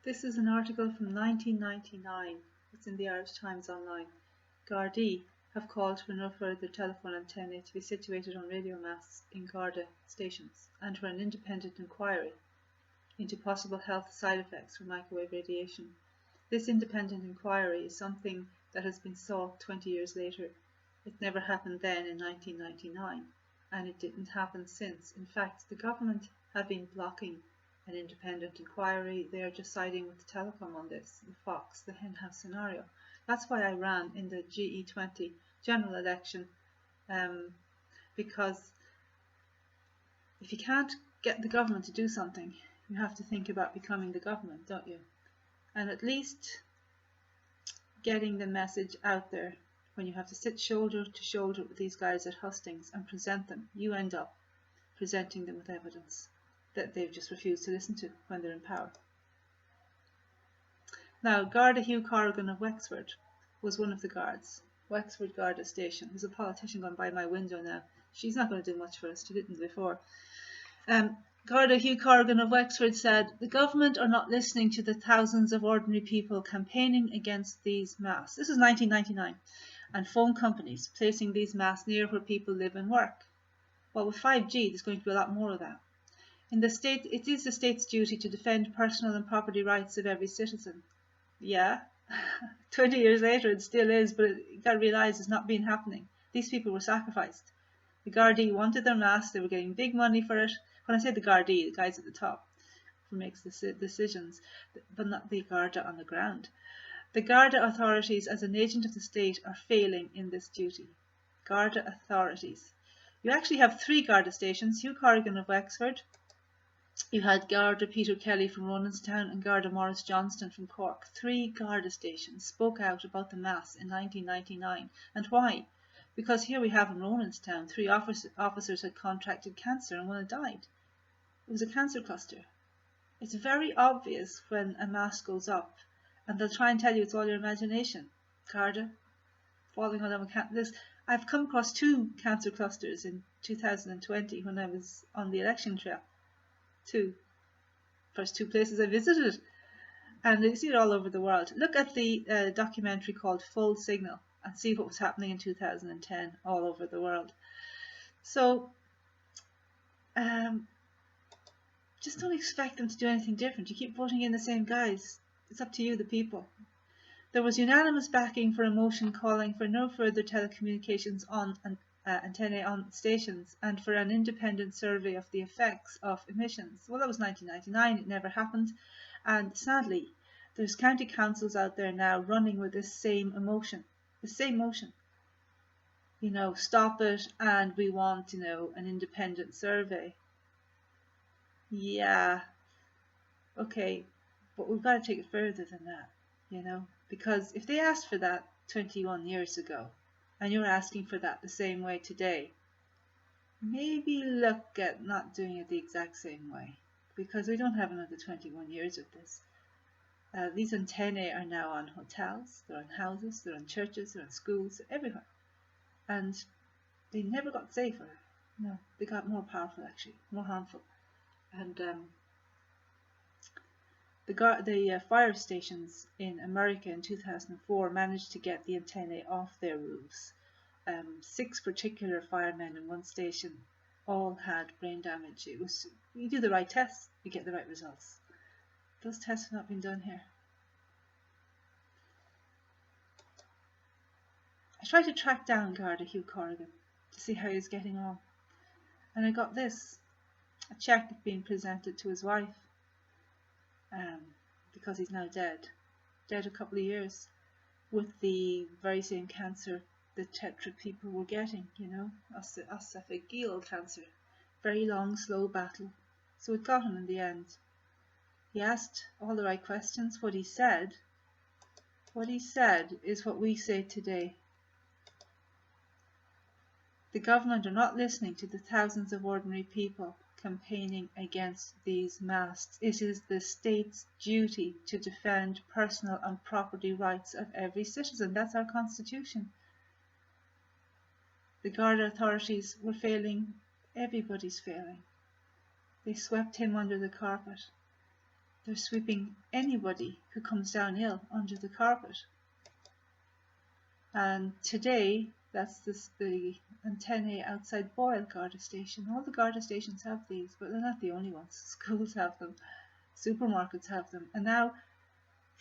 This is an article from 1999. It's in the Irish Times Online. Gardaí have called for no further telephone antennae to be situated on radio masts in Garda Stations and for an independent inquiry into possible health side effects from microwave radiation. This independent inquiry is something that has been sought 20 years later. It never happened then in 1999, and it didn't happen since. In fact, the government have been blocking an independent inquiry. They are just siding with the telecom on this, the Fox, the henhouse scenario. That's why I ran in the GE20 general election, because if you can't get the government to do something, you have to think about becoming the government, don't you? And at least getting the message out there. When you have to sit shoulder to shoulder with these guys at hustings and present them, you end up presenting them with evidence that they've just refused to listen to when they're in power. Now, Garda Hugh Corrigan of Wexford was one of the guards. Wexford Garda Station. There's a politician going by my window now. She's not going to do much for us. She didn't before. Garda Hugh Corrigan of Wexford said, "The government are not listening to the thousands of ordinary people campaigning against these masts." This is 1999. "And phone companies placing these masts near where people live and work." Well, with 5G, there's going to be a lot more of that. In the state, it is the state's duty to defend personal and property rights of every citizen. Yeah, 20 years later it still is, but you've got to realise it's not been happening. These people were sacrificed. The Gardaí wanted their masts, they were getting big money for it. When I say the Gardaí, the guys at the top who makes the decisions, but not the Garda on the ground. The Garda authorities, as an agent of the state, are failing in this duty. Garda authorities. You actually have 3 Garda stations: Hugh Corrigan of Wexford, you had Garda Peter Kelly from Ronanstown, and Garda Maurice Johnston from Cork. 3 Garda stations spoke out about the mass in 1999. And why? Because here we have in Ronanstown, 3 officers had contracted cancer and one had died. It was a cancer cluster. It's very obvious when a mass goes up, and they'll try and tell you it's all your imagination. Garda, falling on them. I've come across 2 cancer clusters in 2020 when I was on the election trail. First 2 places I visited, and you see it all over the world. Look at the documentary called Full Signal and see what was happening in 2010 all over the world. So just don't expect them to do anything different. You keep voting in the same guys. It's up to you, the people. There was unanimous backing for a motion calling for no further telecommunications on antennae on stations and for an independent survey of the effects of emissions. Well, that was 1999. It never happened. And sadly, there's county councils out there now running with this same emotion. The same motion. You know, stop it, and we want, an independent survey. Yeah. Okay. But we've got to take it further than that, because if they asked for that 21 years ago, and you're asking for that the same way today, maybe look at not doing it the exact same way, because we don't have another 21 years of this. These antennae are now on hotels, they're on houses, they're on churches, they're on schools, they're everywhere. And they never got safer. No, they got more powerful, actually, more harmful. And the fire stations in America in 2004 managed to get the antennae off their roofs. 6 particular firemen in one station all had brain damage. You do the right tests, you get the right results. Those tests have not been done here. I tried to track down Garda Hugh Corrigan to see how he's getting on, and I got this, a cheque being presented to his wife, because he's now dead a couple of years, with the very same cancer the Tetra people were getting, esophageal cancer. Very long, slow battle. So it got him in the end. He asked all the right questions. What he said is what we say today. The government are not listening to the thousands of ordinary people campaigning against these masts. It is the state's duty to defend personal and property rights of every citizen. That's our constitution. The Garda authorities were failing. Everybody's failing. They swept him under the carpet. They're sweeping anybody who comes down ill under the carpet. And today, that's the Antennae outside Boyle Garda Station. All the Garda stations have these, but they're not the only ones. Schools have them, supermarkets have them, and now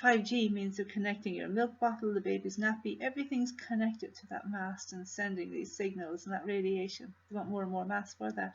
5G means they're connecting your milk bottle, the baby's nappy, everything's connected to that mast and sending these signals and that radiation. They want more and more masts for that.